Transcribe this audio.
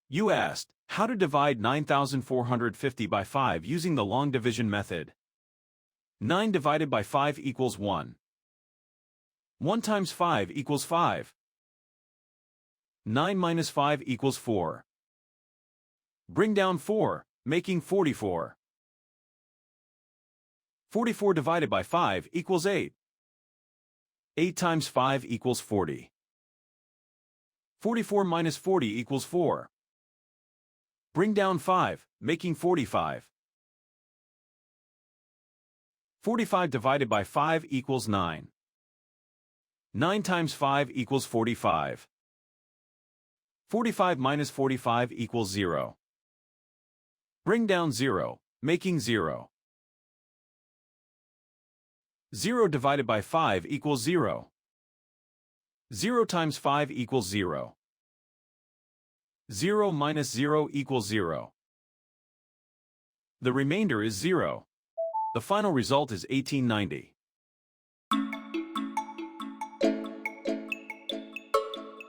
You asked, how to divide 9,450 by 5 using the long division method. 9 divided by 5 equals 1. 1 times 5 equals 5. 9 minus 5 equals 4. Bring down 4, making 44. 44 divided by 5 equals 8. 8 times 5 equals 40. 44 minus 40 equals 4. Bring down 5, making 45. 45 divided by 5 equals 9. 9 times 5 equals 45. 45 minus 45 equals 0. Bring down 0, making 0. 0 divided by 5 equals 0. 0 times 5 equals 0. 0 minus 0 equals 0. The remainder is 0. The final result is 1890.